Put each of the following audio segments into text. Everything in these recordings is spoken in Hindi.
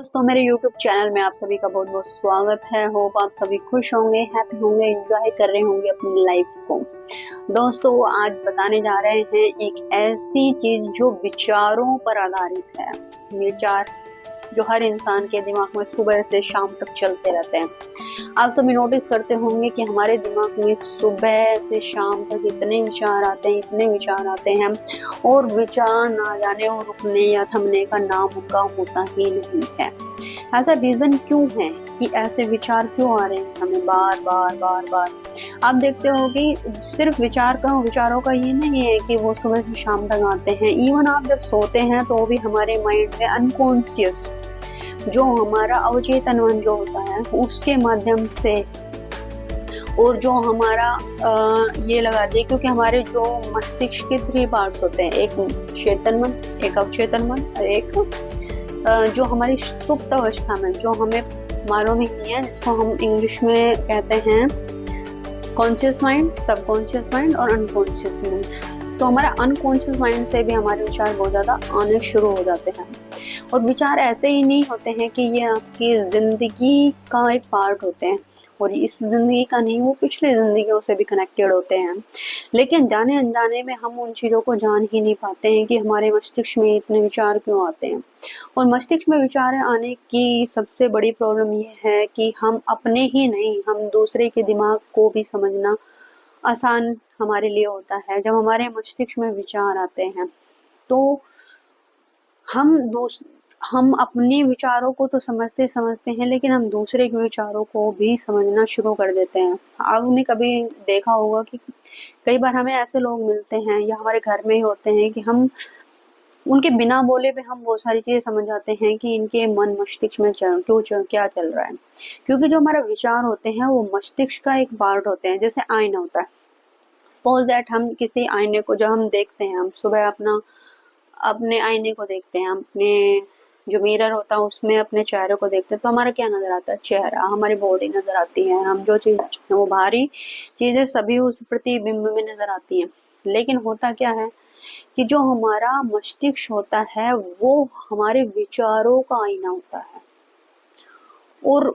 दोस्तों, मेरे YouTube चैनल में आप सभी का बहुत बहुत स्वागत है। होप आप सभी खुश होंगे, हैप्पी होंगे, एंजॉय कर रहे होंगे अपनी लाइफ को। दोस्तों, आज बताने जा रहे हैं एक ऐसी चीज जो विचारों पर आधारित है। विचार जो हर इंसान के दिमाग में सुबह से शाम तक चलते रहते हैं। आप सभी नोटिस करते होंगे कि हमारे दिमाग में सुबह से शाम तक इतने विचार आते हैं, इतने विचार आते हैं, और विचार ना जाने और रुकने या थमने का नाम उनका होता ही नहीं है। ऐसा रीजन क्यों है कि ऐसे विचार क्यों आ रहे हैं हमें बार बार बार बार? आप देखते हो कि सिर्फ विचारों का ये नहीं है कि वो सुबह से शाम तक आते हैं। इवन आप जब सोते हैं तो भी हमारे माइंड में अनकॉन्शियस, जो हमारा अवचेतन मन जो होता है, उसके माध्यम से, और जो हमारा ये लगा दिए, क्योंकि हमारे जो मस्तिष्क के 3 पार्ट्स होते हैं, एक चेतन मन, एक अवचेतन मन और एक जो हमारी सुप्त अवस्था में, जो हमें मालूम ही नहीं है, जिसको हम इंग्लिश में कहते हैं कॉन्शियस माइंड, सबकॉन्शियस माइंड और अनकॉन्शियस माइंड। तो हमारा अनकॉन्शियस माइंड से भी हमारे विचार बहुत ज्यादा आने शुरू हो जाते हैं। और विचार ऐसे ही नहीं होते हैं कि ये आपकी जिंदगी का एक पार्ट होते हैं, और इस जिंदगी का नहीं, वो पिछले जिंदगियों से भी कनेक्टेड होते हैं। लेकिन जाने अनजाने में हम उन चीजों को जान ही नहीं पाते हैं कि हमारे मस्तिष्क में इतने विचार क्यों आते हैं। और मस्तिष्क में विचार आने की सबसे बड़ी प्रॉब्लम ये है कि हम अपने ही नहीं, हम दूसरे के दिमाग को भी समझना आसान हमारे लिए होता है। जब हमारे मस्तिष्क में विचार आते हैं तो हम दोस हम अपने विचारों को तो समझते समझते हैं, लेकिन हम दूसरे के विचारों को भी समझना शुरू कर देते हैं। आपने कभी देखा होगा कि कई बार हमें ऐसे लोग मिलते हैं या हमारे घर में ही होते हैं कि हम उनके बिना बोले भी हम बहुत सारी चीजें समझ जाते हैं कि इनके मन मस्तिष्क में क्या चल रहा है। क्योंकि जो हमारा विचार होते हैं वो मस्तिष्क का एक पार्ट होते हैं, जैसे आईना होता है। सपोज दैट हम किसी आईने को जब हम देखते हैं, हम सुबह अपने आईने को देखते हैं, अपने जो मिरर होता है उसमें अपने चेहरे को देखते हैं, तो हमारा क्या नजर आता है? चेहरा, हमारी बॉडी नजर आती है। हम जो चीज, वो बाहरी चीजें सभी उस प्रतिबिंब में नजर आती हैं। लेकिन होता क्या है कि जो हमारा मस्तिष्क होता है वो हमारे विचारों का आईना होता है, और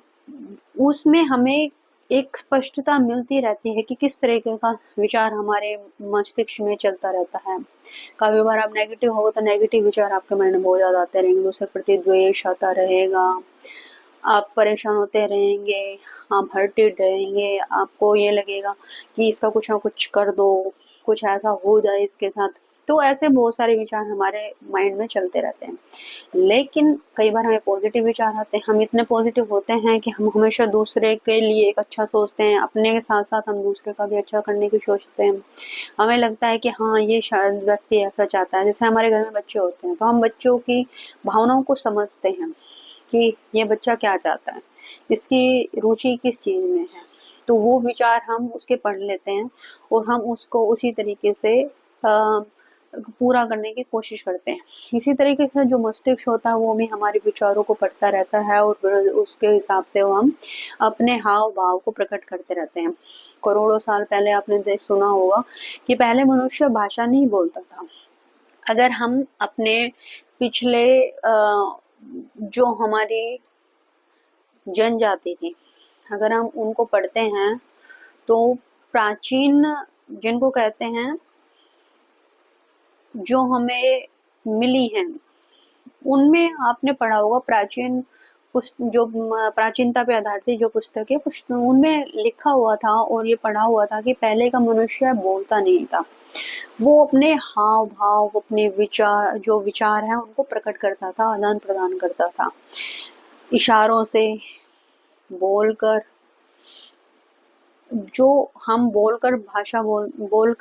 उसमें हमें एक स्पष्टता मिलती रहती है कि किस तरीके का विचार हमारे मस्तिष्क में चलता रहता है। कभी बार आप नेगेटिव हो तो नेगेटिव विचार आपके माइंड में बहुत ज्यादा आते रहेंगे, दूसरे प्रति द्वेष आता रहेगा, आप परेशान होते रहेंगे, आप हर्टेड रहेंगे, आपको ये लगेगा कि इसका कुछ ना कुछ कर दो, कुछ ऐसा हो जाए इसके साथ। तो ऐसे बहुत सारे विचार हमारे माइंड में चलते रहते हैं। लेकिन कई बार हमें पॉजिटिव विचार आते हैं, हम इतने पॉजिटिव होते हैं कि हम हमेशा दूसरे के लिए एक अच्छा सोचते हैं, अपने के साथ साथ हम दूसरे का भी अच्छा करने की सोचते हैं। हमें लगता है कि हाँ, ये शायद व्यक्ति ऐसा चाहता है। जैसे हमारे घर में बच्चे होते हैं तो हम बच्चों की भावनाओं को समझते हैं कि ये बच्चा क्या चाहता है, इसकी रुचि किस चीज में है। तो वो विचार हम उसके पढ़ लेते हैं और हम उसको उसी तरीके से पूरा करने की कोशिश करते हैं। इसी तरीके से जो मस्तिष्क होता है वो भी हमारे विचारों को पढ़ता रहता है, और फिर उसके हिसाब से वो हम अपने हाव भाव को प्रकट करते रहते हैं। करोड़ों साल पहले आपने सुना होगा कि पहले मनुष्य भाषा नहीं बोलता था। अगर हम अपने पिछले जो हमारी जनजाति थी, अगर हम उनको पढ़ते हैं तो प्राचीन, जिनको कहते हैं, जो हमें मिली हैं, उनमें आपने पढ़ा होगा प्राचीन जो प्राचीनता पे आधारित जो पुस्तकें उनमें लिखा हुआ था और ये पढ़ा हुआ था कि पहले का मनुष्य बोलता नहीं था, वो अपने हाव भाव, अपने विचार, जो विचार है उनको प्रकट करता था, आदान प्रदान करता था, इशारों से, बोलकर। जो हम बोलकर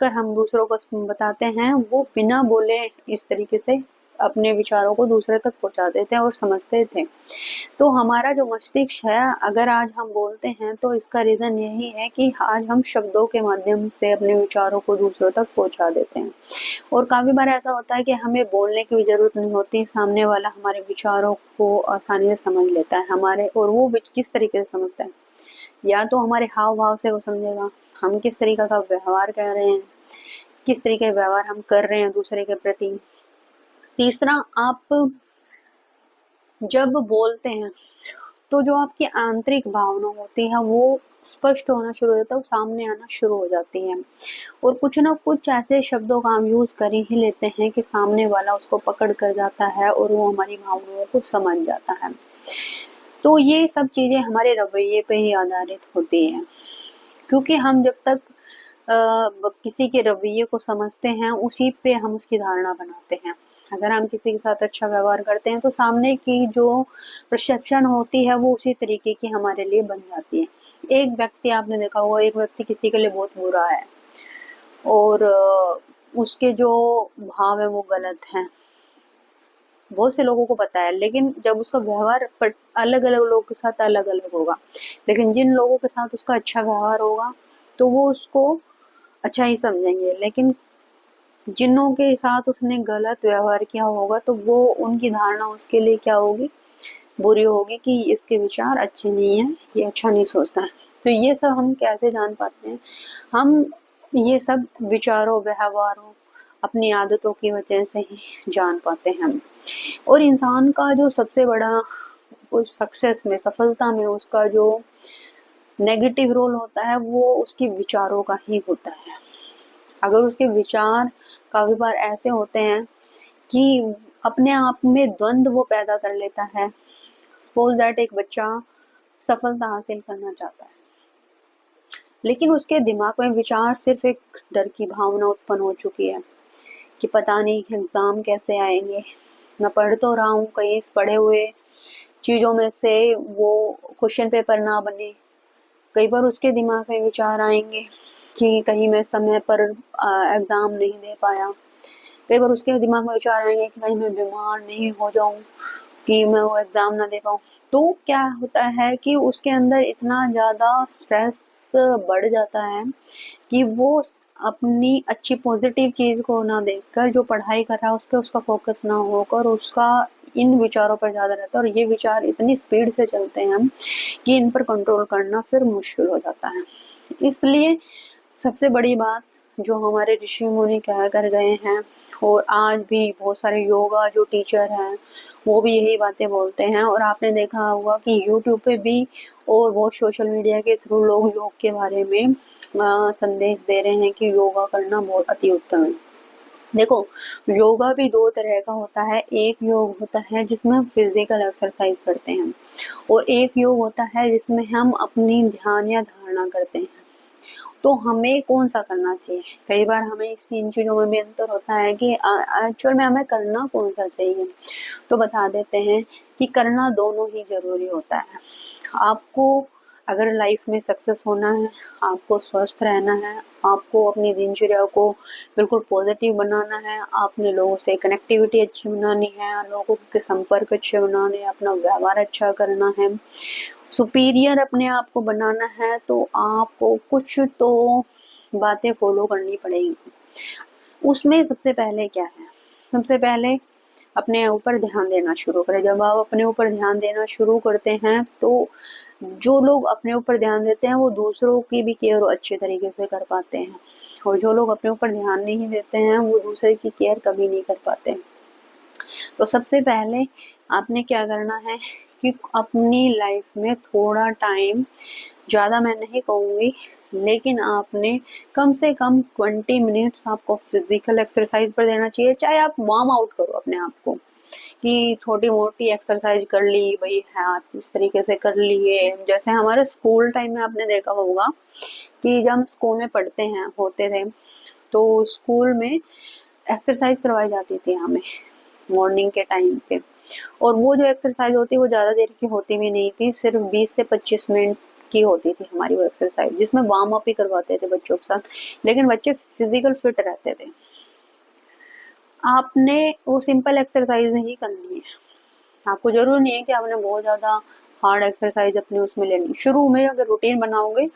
हम दूसरों को बताते हैं, वो बिना बोले इस तरीके से अपने विचारों को दूसरे तक पहुंचाते थे और समझते थे। तो हमारा जो मस्तिष्क है, अगर आज हम बोलते हैं तो इसका रीजन यही है कि आज हम शब्दों के माध्यम से अपने विचारों को दूसरों तक पहुंचा देते हैं। और काफी बार ऐसा होता है कि हमें बोलने की भी जरूरत नहीं होती, सामने वाला हमारे विचारों को आसानी से समझ लेता है हमारे। और वो किस तरीके से समझता है? या तो हमारे हाव भाव से वो समझेगा, हम किस तरीके का व्यवहार कर रहे हैं, किस तरीके का व्यवहार हम कर रहे हैं दूसरे के प्रति। तीसरा, आप जब बोलते हैं तो जो आपकी आंतरिक भावना होती है वो स्पष्ट होना शुरू हो जाता है, वो सामने आना शुरू हो जाती है। और कुछ ना कुछ ऐसे शब्दों का हम यूज कर ही लेते हैं कि सामने वाला उसको पकड़ कर जाता है और वो हमारी भावनाओं को समझ जाता है। तो ये सब चीजें हमारे रवैये पे ही आधारित होती हैं, क्योंकि हम जब तक किसी के रवैये को समझते हैं उसी पे हम उसकी धारणा बनाते हैं। अगर हम किसी के साथ अच्छा व्यवहार करते हैं तो सामने की जो परसेप्शन होती है वो उसी तरीके की हमारे लिए बन जाती है। एक व्यक्ति, आपने देखा होगा, एक व्यक्ति किसी के लिए बहुत बुरा है और उसके जो भाव है वो गलत हैं, बहुत से लोगों को पता है, लेकिन जब उसका व्यवहार अलग अलग लोगों के साथ अलग अलग होगा, लेकिन जिन लोगों के साथ उसका अच्छा व्यवहार होगा तो वो उसको अच्छा ही समझेंगे, लेकिन जिनों के साथ उसने गलत व्यवहार किया होगा तो वो उनकी धारणा उसके लिए क्या होगी, बुरी होगी कि इसके विचार अच्छे नहीं है, ये अच्छा नहीं सोचता है। तो ये सब हम कैसे जान पाते हैं? हम ये सब विचारों, व्यवहारों, अपनी आदतों की वजह से ही जान पाते हैं हम। और इंसान का जो सबसे बड़ा कुछ सक्सेस में, सफलता में उसका जो नेगेटिव रोल होता है वो उसके विचारों का ही होता है। अगर उसके विचार काफी बार ऐसे होते हैं कि अपने आप में द्वंद वो पैदा कर लेता है। सपोज दैट एक बच्चा सफलता हासिल करना चाहता है, लेकिन उसके दिमाग में विचार सिर्फ एक डर की भावना उत्पन्न हो चुकी है कि पता नहीं एग्जाम कैसे आएंगे, मैं पढ़ तो रहा हूँ, कहीं इस पढ़े हुए चीजों में से वो क्वेश्चन पेपर ना बने। कई बार उसके दिमाग में विचार आएंगे कि कहीं मैं समय पर एग्जाम नहीं दे पाया। कई बार उसके दिमाग में विचार आएंगे कि कहीं मैं बीमार नहीं हो जाऊं कि मैं वो एग्जाम ना दे पाऊं। तो क्या होता है कि उसके अंदर इतना ज्यादा स्ट्रेस बढ़ जाता है कि वो अपनी अच्छी पॉजिटिव चीज को ना देखकर जो पढ़ाई कर रहा है उस पर उसका फोकस ना होकर उसका इन विचारों पर ज्यादा रहता है। और ये विचार इतनी स्पीड से चलते हैं कि इन पर कंट्रोल करना फिर मुश्किल हो जाता है। इसलिए सबसे बड़ी बात जो हमारे ऋषि मुनि कहा कर गए हैं, और आज भी बहुत सारे योगा जो टीचर हैं वो भी यही बातें बोलते हैं। और आपने देखा होगा कि यूट्यूब पे भी और बहुत सोशल मीडिया के थ्रू लोग योग के बारे में संदेश दे रहे हैं कि योगा करना बहुत अति उत्तम है। देखो, योगा भी दो तरह का होता है। एक योग होता है जिसमें हम फिजिकल एक्सरसाइज करते हैं, और एक योग होता है जिसमें हम अपनी ध्यान या धारणा करते हैं। तो हमें कौन सा करना चाहिए? कई बार हमें इन चीजों में भी अंतर होता है कि एक्चुअल में हमें करना कौन सा चाहिए। तो बता देते हैं कि करना दोनों ही जरूरी होता है। आपको अगर लाइफ में सक्सेस होना है, आपको स्वस्थ रहना है, आपको अपनी दिनचर्या को बिल्कुल पॉजिटिव बनाना है, आपने लोगों से कनेक्टिविटी अच्छी बनानी है, लोगों के संपर्क अच्छे बनाने हैं, अपना व्यवहार अच्छा करना है, सुपीरियर अपने आप को बनाना है, तो आपको कुछ तो बातें फॉलो करनी पड़ेगी। उसमें सबसे पहले क्या है? सबसे पहले अपने ऊपर ध्यान देना शुरू करें। जब आप अपने ऊपर ध्यान देना शुरू करते हैं तो जो लोग अपने ऊपर ध्यान देते हैं वो दूसरों की भी केयर अच्छे तरीके से कर पाते हैं, और जो लोग अपने ऊपर ध्यान नहीं देते हैं वो दूसरे की केयर कभी नहीं कर पाते। तो सबसे पहले आपने क्या करना है कि अपनी लाइफ में थोड़ा टाइम, ज़्यादा मैं नहीं कहूँगी, लेकिन आपने कम से कम 20 मिनट्स आपको फिजिकल एक्सरसाइज पर देना चाहिए। चाहे आप वार्म आउट करो अपने आप को कि छोटी मोटी एक्सरसाइज कर ली, भाई हाथ इस तरीके से कर लिए। जैसे हमारे स्कूल टाइम में आपने देखा होगा कि जब हम स्कूल में पढ़ते हैं होते थे तो स्कूल में एक्सरसाइज करवाई जाती थी हमें मॉर्निंग के टाइम पे। और वो जो एक्सरसाइज होती वो ज़्यादा देर की होती भी नहीं थी, सिर्फ 20 से 25 मिनट की होती थी हमारी वो एक्सरसाइज, जिसमें वार्म अप ही करवाते थे बच्चों के साथ, लेकिन बच्चे फिजिकल फिट रहते थे। आपने वो सिंपल एक्सरसाइज ही करनी है, आपको जरूर नहीं है कि आपने बहुत ज़्यादा हार्ड एक्सरसाइज अपने उसमें लेनी। शुरू में अगर रूटीन बनाओगे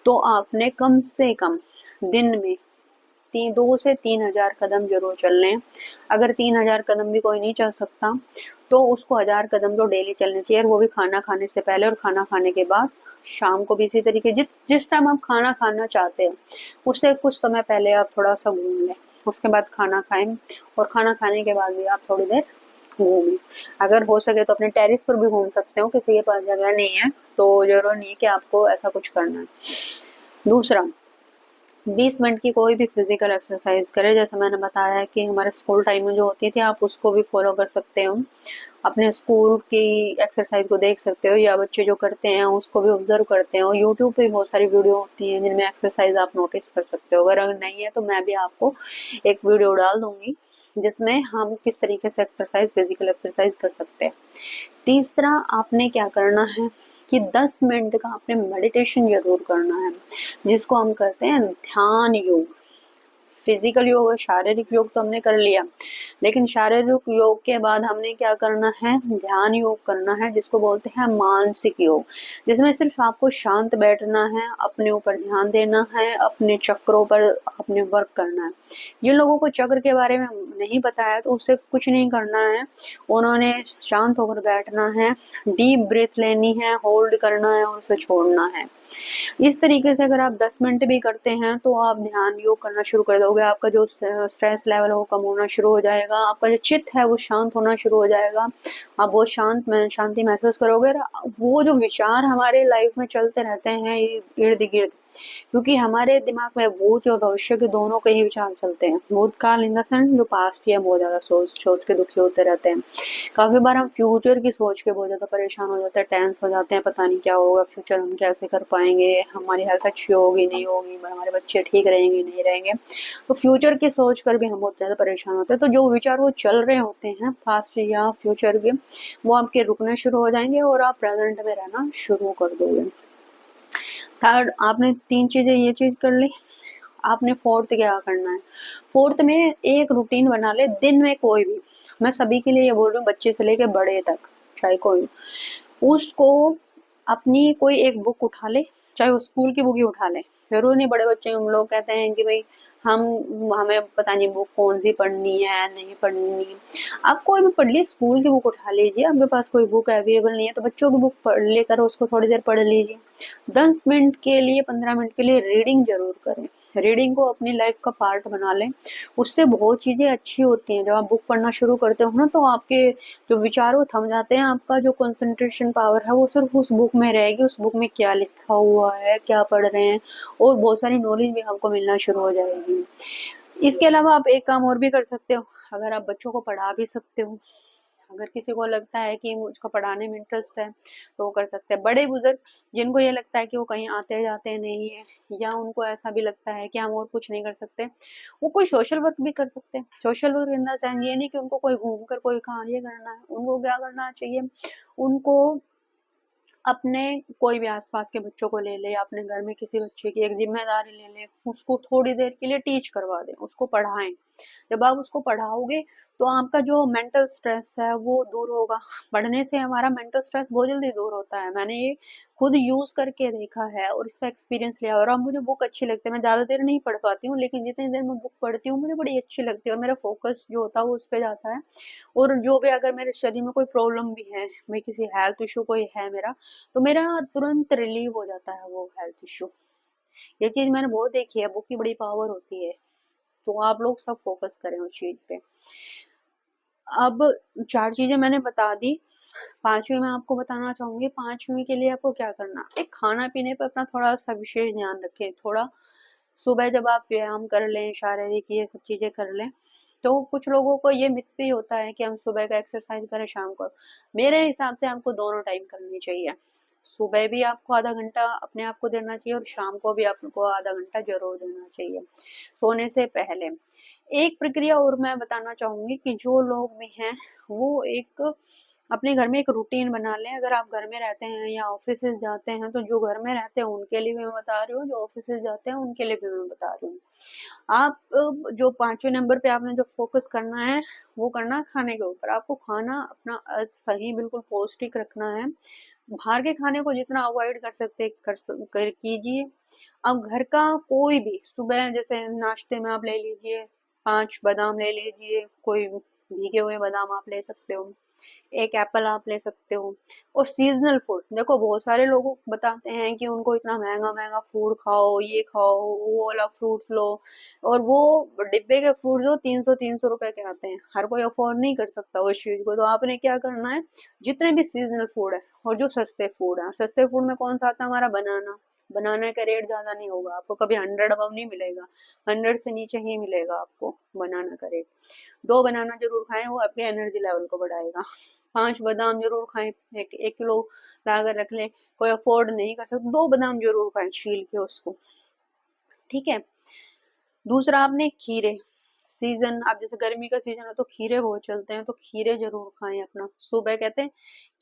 तो आपने कम से कम दिन में 2 से 3 हजार कदम जरूर चलने हैं। अगर 3 हजार कदम भी कोई नहीं चल सकता तो उसको 1000 कदम तो डेली चलने चाहिए, और वो भी खाना खाने से पहले और खाना खाने के बाद। शाम को भी इसी तरीके जिस टाइम आप खाना खाना चाहते हैं उससे कुछ समय पहले आप थोड़ा सा घूम लें, उसके बाद खाना खाएं, और खाना खाने के बाद भी आप थोड़ी देर घूमें। अगर हो सके तो अपने टेरेस पर भी घूम सकते हो, किसी के पास जगह नहीं है तो जरूर नहीं है कि आपको ऐसा कुछ करना है। दूसरा, 20 मिनट की कोई भी फिजिकल एक्सरसाइज करें। जैसे मैंने बताया कि हमारे स्कूल टाइम में जो होती थी, आप उसको भी फॉलो कर सकते हो। अपने स्कूल की एक्सरसाइज को देख सकते हो या बच्चे जो करते हैं उसको भी ऑब्जर्व करते हो। यूट्यूब पे बहुत सारी वीडियो होती हैं जिनमें एक्सरसाइज आप नोटिस कर सकते हो। अगर नहीं है तो मैं भी आपको एक वीडियो डाल दूंगी जिसमें हम किस तरीके से एक्सरसाइज, फिजिकल एक्सरसाइज कर सकते हैं। तीसरा, आपने क्या करना है कि 10 मिनट का आपने मेडिटेशन जरूर करना है, जिसको हम कहते हैं ध्यान योग। फिजिकल योग और शारीरिक योग तो हमने कर लिया, लेकिन शारीरिक योग के बाद हमने क्या करना है, ध्यान योग करना है, जिसको बोलते हैं मानसिक योग, जिसमें सिर्फ आपको शांत बैठना है, अपने ऊपर ध्यान देना है, अपने चक्रों पर अपने वर्क करना है। जिन लोगों को चक्र के बारे में नहीं पता है तो उसे कुछ नहीं करना है, उन्होंने शांत होकर बैठना है, डीप ब्रीथ लेनी है, होल्ड करना है और उसे छोड़ना है। इस तरीके से अगर आप 10 मिनट भी करते हैं तो आप ध्यान योग करना शुरू कर दोगे। आपका जो स्ट्रेस लेवल है वो कम होना शुरू हो जाएगा, आपका जो चित्त है वो शांत होना शुरू हो जाएगा, आप बहुत शांति महसूस करोगे। वो जो विचार हमारे लाइफ में चलते रहते हैं इर्द गिर्द, क्योंकि हमारे दिमाग में भूत और भविष्य के दोनों के ही विचार चलते हैं। भूतकाल इन द सेंस जो पास्ट की, हम बहुत ज्यादा सोच सोच के दुखी होते रहते हैं। काफी बार हम फ्यूचर की सोच के बहुत ज्यादा परेशान हो जाते हैं, टेंस हो जाते हैं, पता नहीं क्या होगा फ्यूचर, हम कैसे कर पाएंगे, हमारी हेल्थ अच्छी होगी नहीं होगी, हमारे बच्चे ठीक रहेंगे नहीं रहेंगे। तो फ्यूचर की सोच कर भी हम बहुत ज्यादा परेशान होते हैं। तो जो विचार वो चल रहे होते हैं पास्ट या फ्यूचर के, वो आपके रुकने शुरू हो जाएंगे और आप प्रेजेंट में रहना शुरू कर दोगे। थर्ड, आपने 3 चीजें ये चीज कर ली। आपने फोर्थ क्या करना है, फोर्थ में एक रूटीन बना ले दिन में कोई भी। मैं सभी के लिए ये बोल रही हूँ, बच्चे से लेके बड़े तक, चाहे कोई, उसको अपनी कोई एक बुक उठा ले, चाहे वो स्कूल की बुक ही उठा ले। जरूर नहीं बड़े बच्चे, हम लोग कहते हैं कि भाई हम हमें पता नहीं बुक कौन सी पढ़नी है नहीं पढ़नी। आप कोई भी पढ़ लीजिए, स्कूल की बुक उठा लीजिए, आपके पास कोई बुक अवेलेबल नहीं है तो बच्चों की बुक पढ़ लेकर उसको थोड़ी देर पढ़ लीजिए। 10 मिनट के लिए, 15 मिनट के लिए रीडिंग जरूर करें। रीडिंग को अपनी लाइफ का पार्ट बना लें, उससे बहुत चीजें अच्छी होती हैं। जब आप बुक पढ़ना शुरू करते हो ना तो आपके जो विचार वो थम जाते हैं, आपका जो कंसंट्रेशन पावर है वो सिर्फ उस बुक में रहेगी, उस बुक में क्या लिखा हुआ है, क्या पढ़ रहे हैं, और बहुत सारी नॉलेज भी आपको मिलना शुरू हो जाएगी। इसके अलावा आप एक काम और भी कर सकते हो, अगर आप बच्चों को पढ़ा भी सकते हो। अगर किसी को लगता है कि मुझको पढ़ाने में इंटरेस्ट है तो वो कर सकते हैं। बड़े बुजुर्ग जिनको ये लगता है कि वो कहीं आते जाते नहीं है, या उनको ऐसा भी लगता है कि हम और कुछ नहीं कर सकते, वो कोई सोशल वर्क भी कर सकते हैं। Social work in the sense ये नहीं कि उनको कोई घूम कर कोई कार्य करना है। उनको क्या करना चाहिए, उनको अपने कोई भी आसपास के बच्चों को ले ले, या अपने घर में किसी बच्चे की एक जिम्मेदारी ले ले, उसको थोड़ी देर के लिए टीच करवा दें, उसको पढ़ाएं। जब आप उसको पढ़ाओगे तो आपका जो मेंटल स्ट्रेस है वो दूर होगा। पढ़ने से हमारा मेंटल स्ट्रेस बहुत जल्दी दूर होता है। मैंने ये खुद यूज करके देखा है और इसका एक्सपीरियंस लिया। और अब मुझे बुक अच्छी लगती है, मैं ज्यादा देर नहीं पढ़ पाती हूँ, लेकिन जितनी देर मैं बुक पढ़ती हूँ मुझे बड़ी अच्छी लगती है और मेरा फोकस जो होता है वो उस पर जाता है। और जो भी अगर मेरे शरीर में कोई प्रॉब्लम भी है, मैं किसी हेल्थ इशू कोई है मेरा, तो मेरा तुरंत रिलीव हो जाता है वो हेल्थ इशू। ये चीज मैंने बहुत देखी है, बुक की बड़ी पावर होती है। तो आप लोग सब फोकस करें उस चीज पे। अब 4 चीजें मैंने बता दी, 5वीं मैं आपको बताना चाहूंगी। 5वीं के लिए आपको क्या करना है, खाना पीने पर अपना थोड़ा सा विशेष ध्यान रखें। थोड़ा सुबह जब आप व्यायाम कर लें, शारीरिक ये सब चीजें कर लें, तो कुछ लोगों को ये मिथ भी होता है कि हम सुबह का एक्सरसाइज करें शाम को। मेरे हिसाब से आपको दोनों टाइम करनी चाहिए। सुबह भी आपको आधा घंटा अपने आप को देना चाहिए और शाम को भी आपको आधा घंटा जरूर देना चाहिए सोने से पहले। एक प्रक्रिया और मैं बताना चाहूंगी कि जो लोग भी हैं वो एक अपने घर में एक रूटीन बना लें। अगर आप घर में रहते हैं या ऑफिस जाते हैं, तो जो घर में रहते हैं उनके लिए भी मैं बता रही हूँ, जो ऑफिस जाते हैं उनके लिए भी मैं बता रही हूँ। आप जो 5वें नंबर पे आपने जो फोकस करना है वो करना खाने के ऊपर। आपको खाना अपना सही बिल्कुल पौष्टिक रखना है। बाहर के खाने को जितना अवॉइड कर सकते कर कीजिए। अब घर का कोई भी सुबह जैसे नाश्ते में आप ले लीजिए, 5 बादाम ले लीजिए, कोई भीगे हुए बादाम आप ले सकते हो, एक एप्पल आप ले सकते हो। और सीजनल फूड देखो, बहुत सारे लोग बताते हैं कि उनको इतना महंगा महंगा फूड खाओ, ये खाओ, वो वाला फ्रूट्स लो, और वो डिब्बे के फ्रूट जो 300 रुपए के आते हैं, हर कोई अफोर्ड नहीं कर सकता उस चीज को। तो आपने क्या करना है, जितने भी सीजनल फूड है और जो सस्ते फूड है, सस्ते फूड में कौन सा आता है हमारा बनाना। बनाना का रेट ज्यादा नहीं होगा, आपको कभी 100 अबव नहीं मिलेगा, 100 से नीचे ही मिलेगा आपको बनाना का रेट। 2 बनाना जरूर खाएं, वो आपके एनर्जी लेवल को बढ़ाएगा। 5 बादाम जरूर खाएं, 1 किलो लाकर रख लें, कोई अफोर्ड नहीं कर सकता 2 बादाम जरूर खाएं छील के उसको, ठीक है। दूसरा आपने खीरे, सीजन आप जैसे गर्मी का सीजन है तो खीरे बहुत चलते हैं, तो खीरे जरूर खाएं अपना। सुबह कहते हैं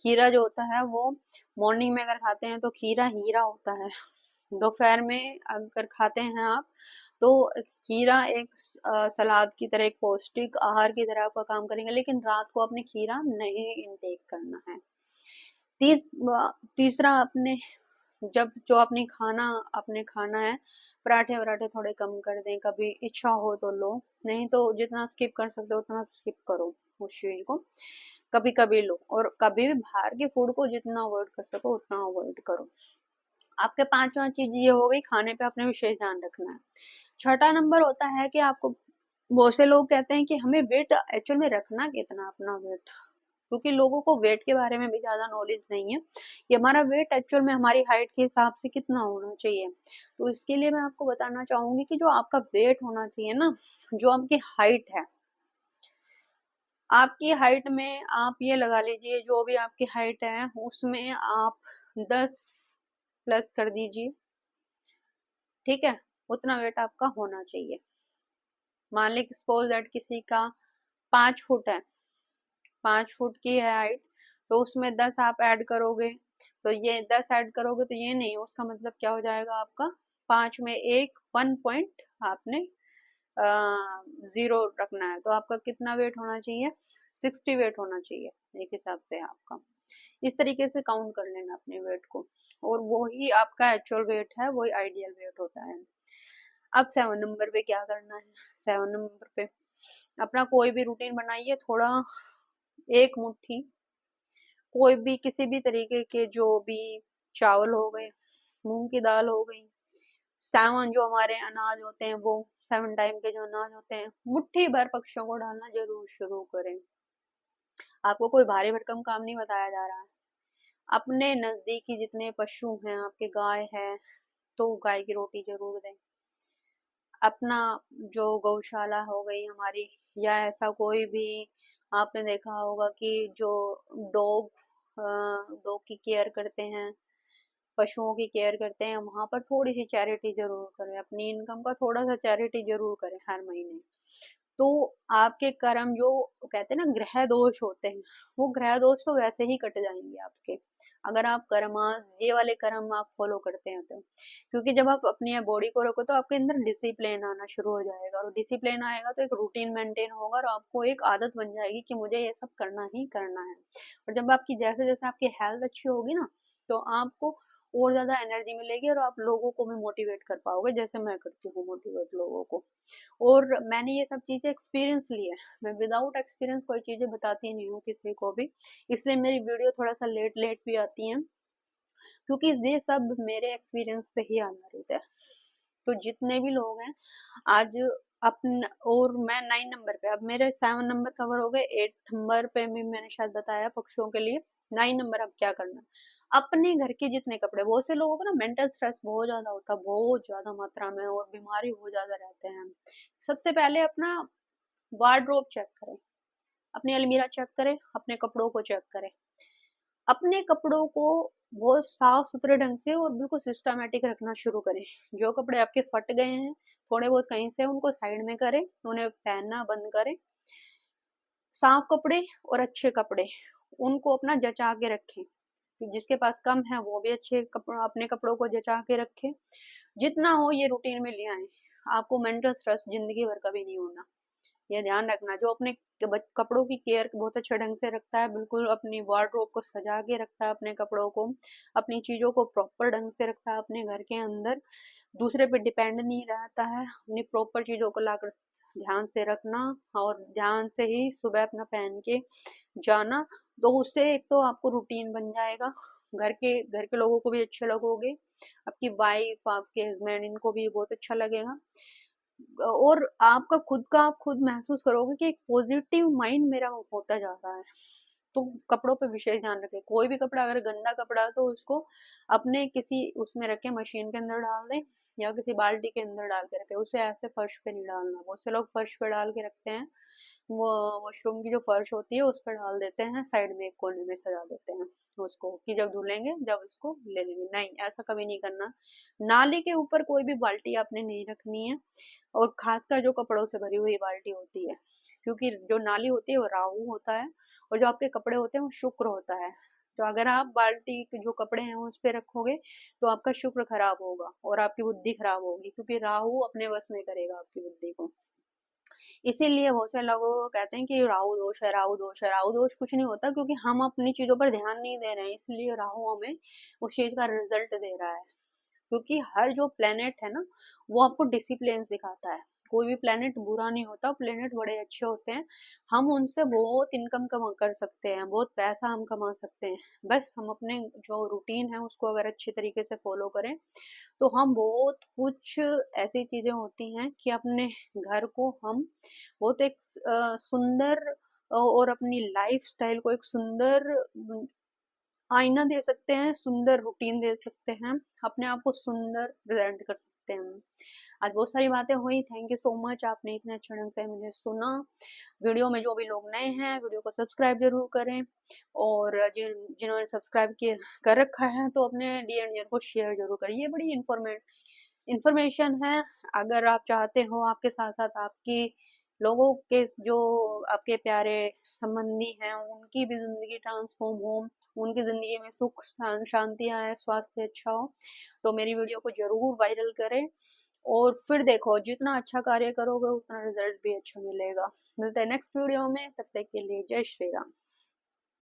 खीरा जो होता है वो मॉर्निंग में अगर खाते हैं तो खीरा हीरा होता है, दोपहर में अगर खाते हैं आप तो खीरा एक सलाद की तरह, एक पौष्टिक आहार की तरह आपका काम करेंगे, लेकिन रात को आपने खीरा नहीं इंटेक करना है। तीस तीसरा आपने जब जो अपनी खाना आपने खाना है, पराठे वराठे थोड़े कम कर दें, कभी इच्छा हो तो लो, नहीं तो जितना स्किप कर सकते हो उतना स्किप करो उस चीज को, कभी कभी लो। और कभी भी बाहर के फूड को जितना अवॉइड कर सको उतना अवॉइड करो। आपके पांचवा चीज ये हो गई, खाने पे अपने विशेष ध्यान रखना है। छठा नंबर होता है कि आपको, बहुत से लोग कहते हैं कि हमें वेट एक्चुअल में रखना कितना अपना वेट, क्योंकि लोगों को वेट के बारे में भी ज्यादा नॉलेज नहीं है कि हमारा वेट एक्चुअल में हमारी हाइट के हिसाब से कितना होना चाहिए। तो इसके लिए मैं आपको बताना चाहूंगी कि जो आपका वेट होना चाहिए ना, जो आपकी हाइट है, आपकी हाइट में आप ये लगा लीजिए, जो भी आपकी हाइट है उसमें आप 10 प्लस कर दीजिए, ठीक है। उतना वेट आपका होना चाहिए। मान ली सपोज दैट किसी का 5 फुट है, 5 फुट की है हाइट, तो उसमें 10 आप ऐड करोगे, तो ये 10 ऐड करोगे तो ये नहीं, उसका मतलब क्या हो जाएगा आपका, 5 में एक 1 पॉइंट आपने जीरो रखना है, तो आपका कितना वेट होना चाहिए, 60 वेट होना चाहिए एक हिसाब से आपका। इस तरीके से काउंट कर लेना अपने वेट को, और वो ही आपका एक्चुअल वेट है, वही आइडियल वेट होता है। अब 7 नंबर पे क्या करना है, 7 नंबर पे अपना कोई भी रूटीन बनाइए, थोड़ा एक मुट्ठी कोई भी किसी भी तरीके के, जो भी चावल हो गए, मूंग की दाल हो गई, 7 जो हमारे अनाज होते हैं, वो 7 टाइम के जो अनाज होते हैं, मुट्ठी भर पक्षियों को डालना जरूर शुरू करें। आपको कोई भारी भरकम काम नहीं बताया जा रहा है। अपने नजदीकी जितने पशु हैं, आपके गाय है तो गाय की रोटी जरूर दें। अपना जो गौशाला हो गई हमारी, या ऐसा कोई भी, आपने देखा होगा कि जो डॉग डॉग की केयर करते हैं, पशुओं की केयर करते हैं, वहां पर थोड़ी सी चैरिटी जरूर करें, अपनी इनकम का थोड़ा सा चैरिटी जरूर करें हर महीने। तो आपके कर्म जो कहते हैं ना ग्रह दोष होते हैं, वो ग्रह दोष तो वैसे ही कट जाएंगे आपके, अगर आप कर्मास ये वाले कर्म आप फॉलो करते हैं तो। क्योंकि जब आप अपनी बॉडी को रखो तो आपके अंदर डिसिप्लिन आना शुरू हो जाएगा, और डिसिप्लिन आएगा तो एक रूटीन मेंटेन होगा, और आपको एक आदत बन जाएगी कि मुझे ये सब करना ही करना है। और जब आपकी जैसे जैसे आपकी हेल्थ अच्छी होगी ना, तो आपको और ज्यादा एनर्जी मिलेगी, और आप लोगों को भी मोटिवेट कर पाओगे, जैसे मैं करती हूँ मोटिवेट लोगों को। और मैंने ये सब चीजें एक्सपीरियंस ली है, मैं विदाउट एक्सपीरियंस कोई चीजें बताती नहीं हूँ किसी को भी, इसलिए मेरी वीडियो थोड़ा सा लेट लेट भी आती है, क्योंकि ये सब मेरे एक्सपीरियंस पे ही आधारित है। तो जितने भी लोग हैं आज अपन, और मैं 9 नंबर पे, अब मेरे 7 नंबर कवर हो गए, 8 नंबर पे भी मैंने शायद बताया पक्षियों के लिए। 9 नंबर अब क्या करना, अपने घर के जितने कपड़े, बहुत से लोगों को ना मेंटल स्ट्रेस बहुत ज्यादा होता है, बहुत ज्यादा मात्रा में, और बीमारी बहुत ज्यादा रहते हैं। सबसे पहले अपना वार्डरोब चेक करें, अपनी अलमीरा चेक करें, अपने कपड़ों को चेक करें, अपने कपड़ों को बहुत साफ सुथरे ढंग से और बिल्कुल सिस्टमेटिक रखना शुरू करें। जो कपड़े आपके फट गए हैं थोड़े बहुत कहीं से, उनको साइड में करें, उन्हें पहनना बंद करें। साफ कपड़े और अच्छे कपड़े, उनको अपना जचा के रखें, जिसके पास कम है वो भी अच्छे कपड़ों, अपने कपड़ों को जचा के रखें। जितना हो ये रूटीन में ले आए, आपको मेंटल स्ट्रेस जिंदगी भर कभी नहीं होना। ये ध्यान रखना। जो अपने कपड़ों की केयर बहुत अच्छे ढंग से रखता है, बिल्कुल अपनी वार्डरोब को सजा के रखता है, अपने कपड़ों को, अपनी चीजों को प्रॉपर ढंग से रखता है अपने घर के अंदर, दूसरे पे डिपेंड नहीं रहता है, अपनी प्रॉपर चीजों को लाकर ध्यान से रखना और ध्यान से ही सुबह अपना पहन के जाना, तो उससे एक तो आपको रूटीन बन जाएगा, घर के लोगों को भी अच्छे लगोगे, आपकी वाइफ, आपके हस्बैंड, इनको भी बहुत अच्छा लगेगा, और आपका खुद का आप खुद महसूस करोगे कि एक पॉजिटिव माइंड मेरा होता जा रहा है। तो कपड़ों पे विशेष ध्यान रखें। कोई भी कपड़ा अगर गंदा कपड़ा है तो उसको अपने किसी उसमें रखें, मशीन के अंदर डाल दें या किसी बाल्टी के अंदर डाल के रखें, उसे ऐसे फर्श पे नहीं डालना। बहुत से लोग फर्श पे डाल के रखते हैं, वो वॉशरूम की जो फर्श होती है उस पर डाल देते हैं, साइड में एक कोने में सजा देते हैं उसको कि जब धुलेंगे जब इसको ले लेंगे। नहीं, ऐसा कभी नहीं करना। नाली के ऊपर कोई भी बाल्टी आपने नहीं रखनी है, और खासकर जो कपड़ों से भरी हुई बाल्टी होती है, क्योंकि जो नाली होती है वो राहु होता है, और जो आपके कपड़े होते हैं वो शुक्र होता है। तो अगर आप बाल्टी के जो कपड़े हैं उस पे रखोगे तो आपका शुक्र खराब होगा और आपकी बुद्धि खराब होगी, क्योंकि राहु अपने वश में करेगा आपकी बुद्धि को। इसीलिए बहुत से लोगों को कहते हैं कि राहु दोष है, राहु दोष है। राहु दोष कुछ नहीं होता, क्योंकि हम अपनी चीजों पर ध्यान नहीं दे रहे हैं, इसलिए राहु हमें उस चीज का रिजल्ट दे रहा है। क्योंकि हर जो प्लेनेट है ना, वो आपको डिसिप्लिन सिखाता है। कोई भी प्लेनेट बुरा नहीं होता, प्लेनेट बड़े अच्छे होते हैं। हम उनसे बहुत इनकम कमा कर सकते हैं, बहुत पैसा हम कमा सकते हैं, बस हम अपने जो रूटीन है उसको अगर अच्छे तरीके से फॉलो करें तो हम बहुत कुछ ऐसी चीजें होती हैं कि अपने घर को हम बहुत एक सुंदर और अपनी लाइफ स्टाइल को एक सुंदर आईना दे सकते हैं, सुंदर रूटीन दे सकते हैं, अपने आप को सुंदर प्रेजेंट कर सकते हैं। आज बहुत सारी बातें हुई। थैंक यू सो मच, आपने इतने अच्छे ढंग से मुझे सुना। वीडियो में जो भी लोग नए हैं वीडियो को सब्सक्राइब जरूर करें, और जिन्होंने सब्सक्राइब किए कर रखा है तो अपने डियर डियर को शेयर जरूर करें। ये बड़ी इंफॉर्मेशन है। अगर आप चाहते हो आपके साथ साथ आपकी लोगों के जो आपके प्यारे संबंधी हैं उनकी भी जिंदगी ट्रांसफॉर्म हो, उनकी जिंदगी में सुख शांति आए, स्वास्थ्य अच्छा हो, तो मेरी वीडियो को जरूर वायरल करें। और फिर देखो, जितना अच्छा कार्य करोगे उतना रिजल्ट भी अच्छा मिलेगा। मिलते हैं नेक्स्ट वीडियो में, तब तक के लिए जय श्री राम।